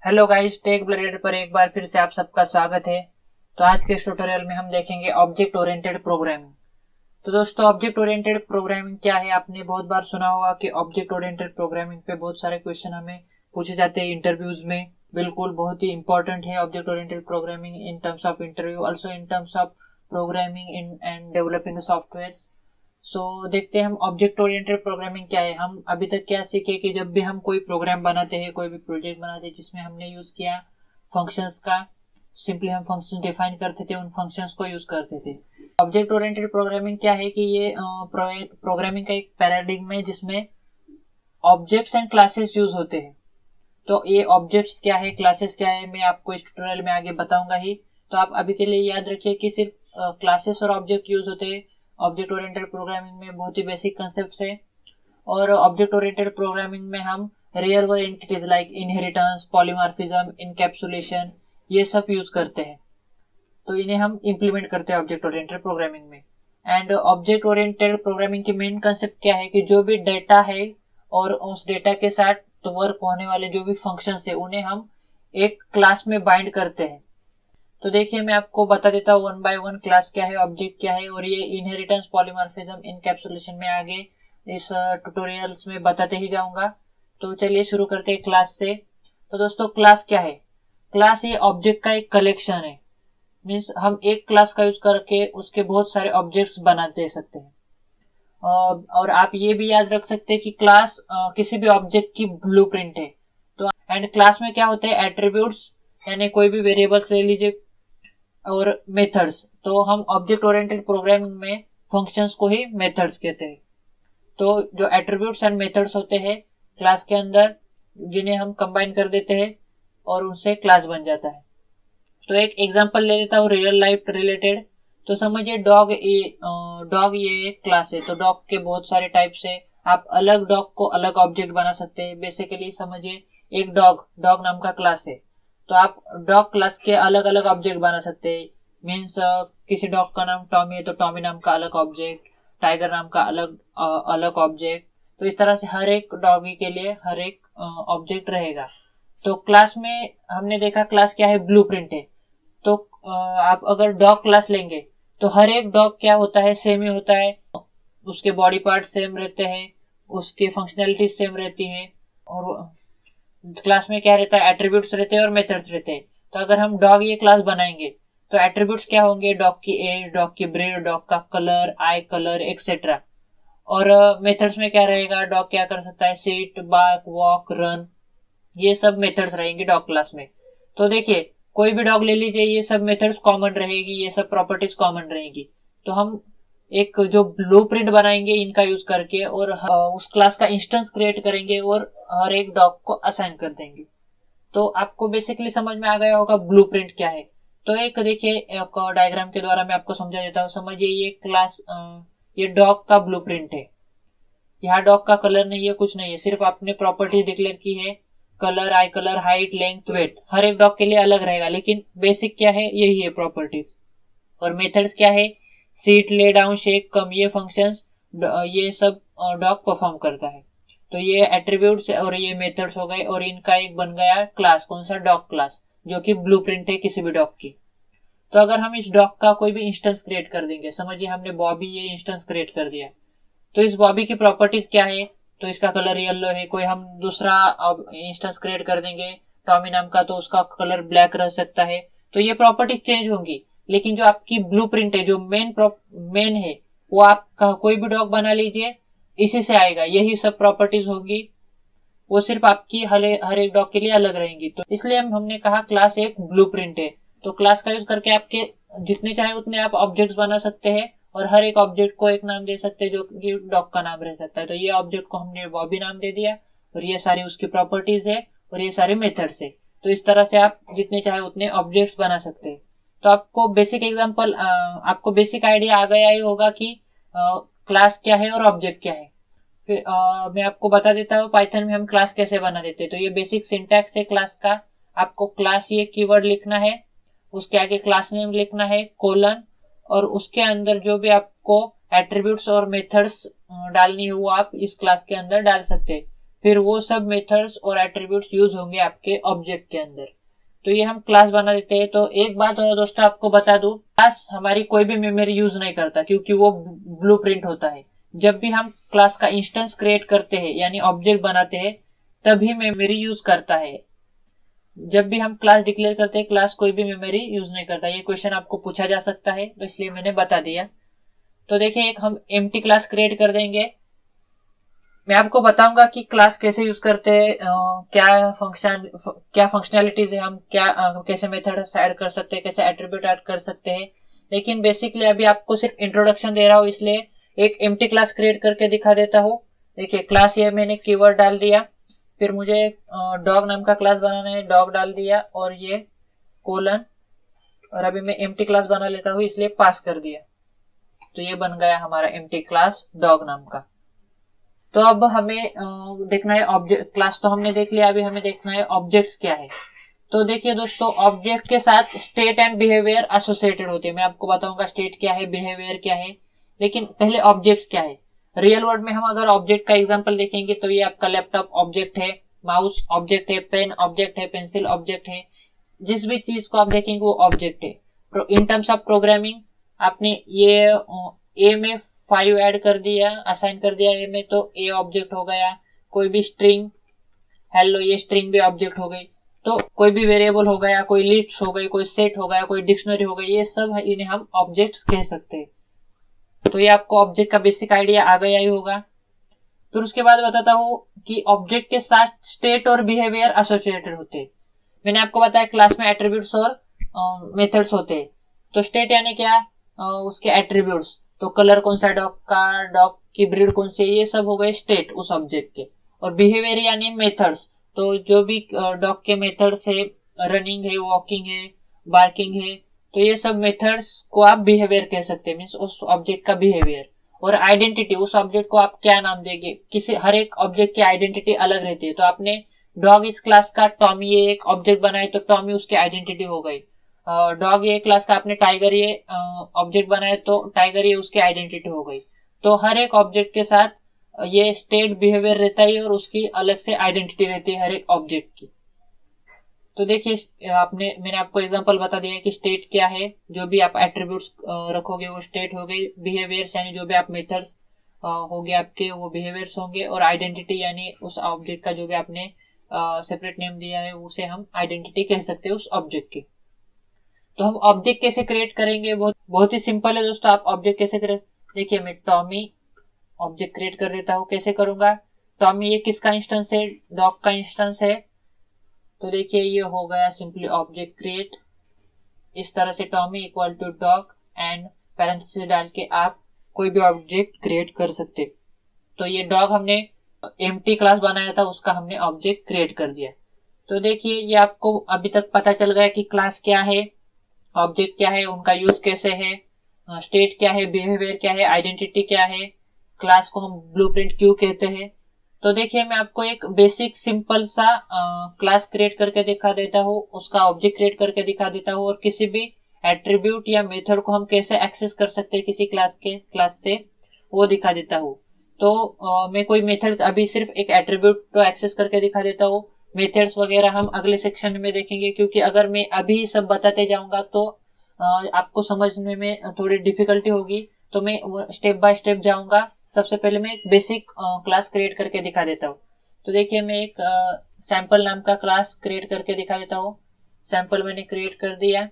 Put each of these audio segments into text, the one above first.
Hello guys, take blooded पर एक बार फिर से आप सबका स्वागत है। तो आज के इस ट्यूटोरियल में हम देखेंगे ऑब्जेक्ट ओरिएंटेड प्रोग्रामिंग। तो दोस्तों, ऑब्जेक्ट ओरिएंटेड प्रोग्रामिंग क्या है? आपने बहुत बार सुना होगा कि ऑब्जेक्ट ओरिएंटेड प्रोग्रामिंग पे बहुत सारे क्वेश्चन हमें पूछे जाते हैं इंटरव्यूज में। बिल्कुल बहुत ही इंपॉर्टेंट है object oriented programming in terms of interview, also in terms of programming in and developing software. So देखते हैं हम ऑब्जेक्ट ओरिएंटेड प्रोग्रामिंग क्या है। हम अभी तक क्या सीखे कि जब भी हम कोई प्रोग्राम बनाते हैं, कोई भी प्रोजेक्ट बनाते हैं जिसमें हमने यूज किया फंक्शंस का, सिंपली हम फंक्शन डिफाइन करते थे, उन फंक्शंस को यूज करते थे। ऑब्जेक्ट ओरिएंटेड प्रोग्रामिंग क्या है कि ये प्रोग्रामिंग का एक पैराडिग्म है जिसमें ऑब्जेक्ट्स एंड क्लासेस यूज होते हैं। तो ये ऑब्जेक्ट्स क्या है, क्लासेस क्या है, मैं आपको इस ट्यूटोरियल में आगे बताऊंगा ही। तो आप अभी के लिए याद रखिए कि सिर्फ क्लासेस और ऑब्जेक्ट यूज होते हैं। ऑब्जेक्ट ओरिएंटेड प्रोग्रामिंग में बहुत ही बेसिक कंसेप्ट है, और ऑब्जेक्ट ओरिएंटेड प्रोग्रामिंग में हम real world entities like inheritance, polymorphism, encapsulation ये सब यूज करते हैं। तो इन्हें हम इंप्लीमेंट करते हैं ऑब्जेक्ट ओरिएंटेड प्रोग्रामिंग में। एंड ऑब्जेक्ट ओरिएंटेड प्रोग्रामिंग की मेन कंसेप्ट क्या है कि जो भी डेटा है और उस डेटा के साथ तो वर्क होने वाले जो भी फंक्शंस है उन्हें हम एक क्लास में बाइंड करते हैं। तो देखिए, मैं आपको बता देता हूँ वन बाय वन क्लास क्या है, ऑब्जेक्ट क्या है, और ये इनहेरिटेंस, पॉलीमॉर्फिज्म, इनकैप्सुलेशन में आगे इस ट्यूटोरियल्स में बताते ही जाऊंगा। तो चलिए शुरू करते हैं क्लास से। तो दोस्तों, क्लास क्या है? क्लास ये ऑब्जेक्ट का एक कलेक्शन है। मीन्स हम एक क्लास का यूज करके उसके बहुत सारे ऑब्जेक्ट्स बना दे सकते हैं। और आप ये भी याद रख सकते हैं कि क्लास किसी भी ऑब्जेक्ट की ब्लूप्रिंट है। तो एंड क्लास में क्या होते हैं? एट्रीब्यूट्स, यानी कोई भी वेरिएबल्स ले लीजिए, और मेथड्स। तो हम ऑब्जेक्ट ओरिएंटेड प्रोग्रामिंग में फंक्शंस को ही मेथड्स कहते हैं। तो जो एट्रीब्यूट्स एंड मेथड्स होते हैं क्लास के अंदर, जिन्हें हम कंबाइन कर देते हैं और उनसे क्लास बन जाता है। तो एक एग्जांपल ले लेता हूँ रियल लाइफ रिलेटेड। तो समझिए डॉग ये एक क्लास है। तो डॉग के बहुत सारे टाइप्स है। आप अलग डॉग को अलग ऑब्जेक्ट बना सकते हैं। बेसिकली समझिए एक डॉग नाम का क्लास है, तो आप डॉग क्लास के अलग अलग ऑब्जेक्ट बना सकते हैं। मीन्स किसी डॉग का नाम टॉमी है तो टॉमी नाम का अलग ऑब्जेक्ट, टाइगर नाम का अलग ऑब्जेक्ट। तो इस तरह से हर एक डॉगी के लिए हर एक ऑब्जेक्ट रहेगा। तो क्लास में हमने देखा क्लास क्या है, ब्लूप्रिंट है। तो आप अगर डॉग क्लास लेंगे तो हर एक डॉग क्या होता है, सेम ही होता है। उसके बॉडी पार्ट सेम रहते हैं, उसकी फंक्शनैलिटी सेम रहती है, और क्लास में क्या रहता है, एट्रीब्यूट्स रहते हैं और मेथड्स रहते हैं। तो अगर हम डॉग ये क्लास बनाएंगे तो एट्रीब्यूट्स क्या होंगे? डॉग की एज, डॉग की ब्रीड, डॉग का कलर, आई कलर, एक्सेट्रा। और मेथड्स में क्या रहेगा? डॉग क्या कर सकता है, सिट, बार्क, वॉक, रन, ये सब मेथड्स रहेंगे डॉग क्लास में। तो देखिए, कोई भी डॉग ले लीजिए, ये सब मेथड्स कॉमन रहेगी, ये सब प्रॉपर्टीज कॉमन रहेगी। तो हम एक जो ब्लूप्रिंट बनाएंगे इनका यूज करके, और उस क्लास का इंस्टेंस क्रिएट करेंगे और हर एक डॉग को असाइन कर देंगे। तो आपको बेसिकली समझ में आ गया होगा ब्लूप्रिंट क्या है। तो एक देखिए, एक डायग्राम के द्वारा मैं आपको समझा देता हूँ। समझिए ये क्लास, ये डॉग का ब्लूप्रिंट है। यहाँ डॉग का कलर नहीं है, कुछ नहीं है, सिर्फ आपने प्रॉपर्टी डिक्लेयर की है। Colour, eye colour, height, length, weight हर एक डॉग के लिए अलग रहेगा, लेकिन बेसिक क्या है, यही है प्रॉपर्टीज। और मेथड्स क्या है? सीट, ले डाउन, शेक, कम, ये फंक्शंस ये सब डॉग परफॉर्म करता है। तो ये एट्रीब्यूट्स और ये मेथड्स हो गए, और इनका एक बन गया क्लास, कौन सा? डॉग क्लास, जो कि ब्लूप्रिंट है किसी भी डॉग की। तो अगर हम इस डॉग का कोई भी इंस्टेंस क्रिएट कर देंगे, समझिए हमने बॉबी ये इंस्टेंस क्रिएट कर दिया, तो इस बॉबी की प्रॉपर्टीज क्या है? तो इसका कलर येलो है। कोई हम दूसरा इंस्टेंस क्रिएट कर देंगे टॉमी नाम का, तो उसका कलर ब्लैक रह सकता है। तो ये प्रॉपर्टीज चेंज होंगी, लेकिन जो आपकी ब्लूप्रिंट है, जो मेन है, वो आप कोई भी डॉग बना लीजिए, इसी से आएगा, यही सब प्रॉपर्टीज होगी। वो सिर्फ आपकी हर एक डॉग के लिए अलग रहेंगी। तो इसलिए हमने कहा क्लास एक ब्लूप्रिंट है। तो क्लास का यूज करके आपके जितने चाहे उतने आप ऑब्जेक्ट्स बना सकते हैं, और हर एक ऑब्जेक्ट को एक नाम दे सकते हैं, जो कि डॉग का नाम रह सकता है। तो ये ऑब्जेक्ट को हमने बॉबी नाम दे दिया, और ये सारी उसकी प्रॉपर्टीज है, और ये सारे मेथड्स है। तो इस तरह से आप जितने चाहे उतने ऑब्जेक्ट्स बना सकते हैं। तो आपको बेसिक एग्जांपल, आपको बेसिक आइडिया आ गया ही होगा कि क्लास क्या है और ऑब्जेक्ट क्या है। फिर मैं आपको बता देता हूँ पाइथन में हम क्लास कैसे बना देते हैं। तो ये बेसिक सिंटैक्स है क्लास का। आपको क्लास ये कीवर्ड लिखना है, उसके आगे क्लास नेम लिखना है, कोलन, और उसके अंदर जो भी आपको एट्रीब्यूट्स और मेथड्स डालनी है वो आप इस क्लास के अंदर डाल सकते हैं। फिर वो सब मेथड्स और एट्रीब्यूट्स यूज होंगे आपके ऑब्जेक्ट के अंदर। तो ये हम क्लास बना देते हैं। तो एक बात और दोस्तों आपको बता दूं, क्लास हमारी कोई भी मेमोरी यूज नहीं करता क्योंकि वो ब्लूप्रिंट होता है। जब भी हम क्लास का इंस्टेंस क्रिएट करते हैं यानी ऑब्जेक्ट बनाते हैं तभी मेमोरी यूज करता है। जब भी हम क्लास डिक्लेयर करते हैं क्लास कोई भी मेमोरी यूज नहीं करता। ये क्वेश्चन आपको पूछा जा सकता है तो इसलिए मैंने बता दिया। तो देखिए एक हम एम्प्टी क्लास क्रिएट कर देंगे। मैं आपको बताऊंगा कि क्लास कैसे यूज करते हैं, क्या फंक्शनैलिटीज है, हम कैसे मेथड्स ऐड कर सकते हैं, कैसे एट्रीब्यूट ऐड कर सकते हैं। लेकिन बेसिकली अभी आपको सिर्फ इंट्रोडक्शन दे रहा हूँ इसलिए एक एम्प्टी क्लास क्रिएट करके दिखा देता हूँ। देखिए क्लास ये मैंने कीवर्ड डाल दिया, फिर मुझे डॉग नाम का क्लास बनाना है, डॉग डाल दिया और ये कोलन, और अभी मैं एम्प्टी क्लास बना लेता हूँ इसलिए पास कर दिया। तो ये बन गया हमारा एम्प्टी क्लास डॉग नाम का। तो अब हमें देखना है ऑब्जेक्ट। क्लास तो हमने देख लिया, अभी हमें देखना है ऑब्जेक्ट्स क्या है। तो देखिए दोस्तों ऑब्जेक्ट के साथ स्टेट एंड बिहेवियर एसोसिएटेड होते हैं। मैं आपको बताऊंगा स्टेट क्या है, बिहेवियर क्या है, लेकिन पहले ऑब्जेक्ट्स क्या है। रियल वर्ल्ड में हम अगर ऑब्जेक्ट का एग्जांपल देखेंगे तो ये आपका लैपटॉप ऑब्जेक्ट है, माउस ऑब्जेक्ट है, पेन ऑब्जेक्ट है, पेंसिल ऑब्जेक्ट है। जिस भी चीज को आप देखेंगे वो ऑब्जेक्ट है। तो इन टर्म्स ऑफ प्रोग्रामिंग आपने ये ए में 5 ऐड कर दिया, असाइन कर दिया ए में, तो ए ऑब्जेक्ट हो गया। कोई भी स्ट्रिंग, हेलो, ये स्ट्रिंग भी ऑब्जेक्ट हो गई। तो कोई भी वेरिएबल हो गया, कोई लिस्ट हो गई, कोई सेट हो गया, कोई डिक्शनरी हो गई, ये सब इन्हें हम ऑब्जेक्ट्स कह सकते हैं। तो ये आपको ऑब्जेक्ट का बेसिक आइडिया आ गया ही होगा। फिर उसके बाद बताता हूँ कि ऑब्जेक्ट के साथ स्टेट और बिहेवियर एसोसिएटेड होते हैं। मैंने आपको बताया क्लास में एट्रीब्यूट्स और मेथड्स होते हैं। तो स्टेट यानी क्या, उसके एट्रीब्यूट्स, तो कलर कौन सा डॉग का, डॉग की ब्रीड कौन सी है, ये सब हो गए स्टेट उस ऑब्जेक्ट के। और बिहेवियर यानी मेथड्स, तो जो भी डॉग के मेथड्स है, रनिंग है, वॉकिंग है, बार्किंग है, तो ये सब मेथड्स को आप बिहेवियर कह सकते हैं, मीन्स उस ऑब्जेक्ट का बिहेवियर। और आइडेंटिटी, उस ऑब्जेक्ट को आप क्या नाम देंगे, किसी हर एक ऑब्जेक्ट की आइडेंटिटी अलग रहती है। तो आपने डॉग इस क्लास का टॉमी ये एक ऑब्जेक्ट बनाए तो टॉमी उसकी आइडेंटिटी हो गई। डॉग ये क्लास का आपने टाइगर ये ऑब्जेक्ट बनाए तो टाइगर ये उसकी आइडेंटिटी हो गई। तो हर एक ऑब्जेक्ट के साथ ये स्टेट बिहेवियर रहता है और उसकी अलग से आइडेंटिटी रहती है हर एक ऑब्जेक्ट की। तो देखिए मैंने आपको एग्जांपल बता दिया कि स्टेट क्या है, जो भी आप एट्रीब्यूट्स रखोगे वो स्टेट हो गई। बिहेवियर्स यानी जो भी आप मेथड्स हो गए आपके वो बिहेवियर्स होंगे। और आइडेंटिटी यानी उस ऑब्जेक्ट का जो भी आपने सेपरेट नेम दिया है उसे हम आइडेंटिटी कह सकते हैं उस ऑब्जेक्ट की। तो हम ऑब्जेक्ट कैसे क्रिएट करेंगे, बहुत ही सिंपल है दोस्तों। आप ऑब्जेक्ट कैसे क्रिएट, देखिए मैं टॉमी ऑब्जेक्ट क्रिएट कर देता हूँ। कैसे करूंगा, टॉमी ये किसका इंस्टेंस है, डॉग का इंस्टेंस है। तो देखिए ये हो गया सिंपली ऑब्जेक्ट क्रिएट। इस तरह से Tommy equal to dog and parenthesis डाल के आप कोई भी ऑब्जेक्ट क्रिएट कर सकते। तो ये डॉग हमने एम्प्टी क्लास बनाया था उसका हमने ऑब्जेक्ट क्रिएट कर दिया। तो देखिए ये आपको अभी तक पता चल गया कि क्लास क्या है, ऑब्जेक्ट क्या है, उनका यूज कैसे है, स्टेट क्या है, बिहेवियर क्या है, आइडेंटिटी क्या है, क्लास को हम ब्लूप्रिंट क्यों कहते हैं। तो देखिए मैं आपको एक बेसिक सिंपल सा क्लास क्रिएट करके दिखा देता हूँ, उसका ऑब्जेक्ट क्रिएट करके दिखा देता हूँ, और किसी भी एट्रीब्यूट या मेथड को हम कैसे एक्सेस कर सकते हैं किसी क्लास से वो दिखा देता हूँ। तो मैं कोई मेथड, अभी सिर्फ एक एट्रीब्यूट को एक्सेस करके दिखा देता हूँ। मेथड्स वगैरह हम अगले सेक्शन में देखेंगे, क्योंकि अगर मैं अभी सब बताते जाऊंगा तो आपको समझने में थोड़ी डिफिकल्टी होगी। तो मैं स्टेप बाय स्टेप जाऊंगा। सबसे पहले मैं एक बेसिक क्लास क्रिएट करके दिखा देता हूँ। तो देखिए मैं एक सैंपल नाम का क्लास क्रिएट करके दिखा देता हूँ। सैंपल मैंने क्रिएट कर दिया,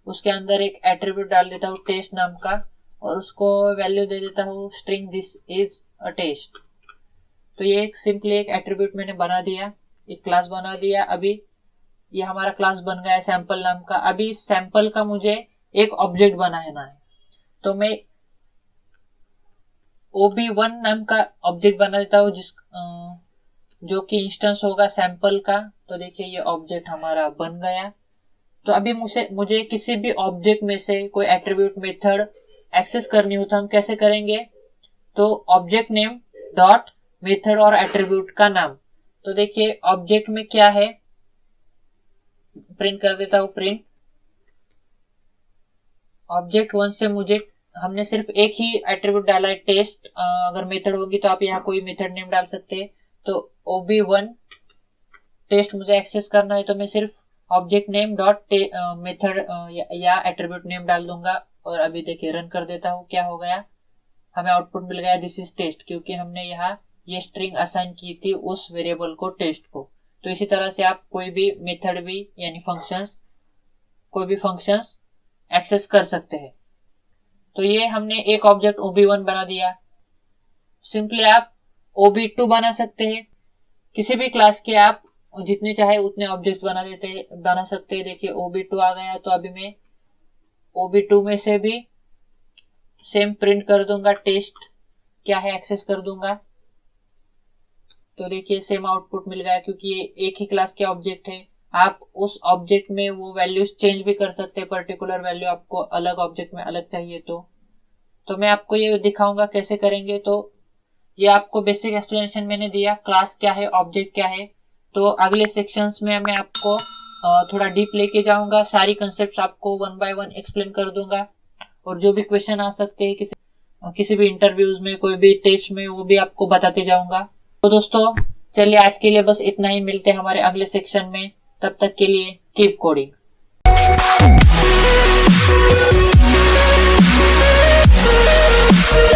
उसके अंदर एक एट्रीब्यूट डाल देता हूँ टेस्ट नाम का, और उसको वैल्यू दे देता हूँ string this is a test. तो ये एक सिंपली एक एट्रीब्यूट मैंने बना दिया, एक क्लास बना दिया। अभी ये हमारा क्लास बन गया है सैंपल नाम का। अभी इस सैंपल का मुझे एक ऑब्जेक्ट बनाना है, तो मैं OB1 नाम का ऑब्जेक्ट बना देता हूँ जो कि इंस्टेंस होगा सैंपल का। तो देखिए ये ऑब्जेक्ट हमारा बन गया। तो अभी मुझे किसी भी ऑब्जेक्ट में से कोई एट्रीब्यूट मेथड एक्सेस करनी हो तो हम कैसे करेंगे, तो ऑब्जेक्ट नेम डॉट मेथड और एट्रीब्यूट का नाम। तो देखिए ऑब्जेक्ट में क्या है, प्रिंट कर देता हूं, प्रिंट ऑब्जेक्ट 1 से मुझे हमने सिर्फ एक ही एट्रीब्यूट डाला है टेस्ट। अगर मेथड होगी तो आप यहाँ कोई मेथड नेम डाल सकते हैं। तो OB1 टेस्ट मुझे एक्सेस करना है तो मैं सिर्फ ऑब्जेक्ट नेम डॉट मेथड या एट्रीब्यूट नेम डाल दूंगा। और अभी देखिए रन कर देता हूँ, क्या हो गया, हमें आउटपुट मिल गया दिस इज टेस्ट, क्योंकि हमने यहाँ ये स्ट्रिंग असाइन की थी उस वेरिएबल को टेस्ट को। तो इसी तरह से आप कोई भी मेथड भी यानी फंक्शंस, कोई भी फंक्शंस एक्सेस कर सकते हैं। तो ये हमने एक ऑब्जेक्ट OB1 बना दिया। सिंपली आप OB2 बना सकते हैं। किसी भी क्लास के आप जितने चाहे उतने ऑब्जेक्ट्स बना सकते हैं। देखिए OB2 आ गया, तो अभी मैं OB2 में से भी सेम प्रिंट कर दूंगा, टेस्ट क्या है एक्सेस कर दूंगा। तो देखिए सेम आउटपुट मिल गया, क्योंकि ये एक ही क्लास के ऑब्जेक्ट है। आप उस ऑब्जेक्ट में वो वैल्यूज चेंज भी कर सकते हैं, पर्टिकुलर वैल्यू आपको अलग ऑब्जेक्ट में अलग चाहिए तो मैं आपको ये दिखाऊंगा कैसे करेंगे। तो ये आपको बेसिक एक्सप्लेनेशन मैंने दिया, क्लास क्या है, ऑब्जेक्ट क्या है। तो अगले सेक्शंस में मैं आपको थोड़ा डीप लेके जाऊंगा, सारी कंसेप्ट आपको 1 बाय 1 एक्सप्लेन कर दूंगा। और जो भी क्वेश्चन आ सकते हैं किसी भी इंटरव्यूज में, कोई भी टेस्ट में, वो भी आपको बताते जाऊंगा। तो दोस्तों चलिए आज के लिए बस इतना ही, मिलते हैं हमारे अगले सेक्शन में। तब तक के लिए keep coding. We'll be right back.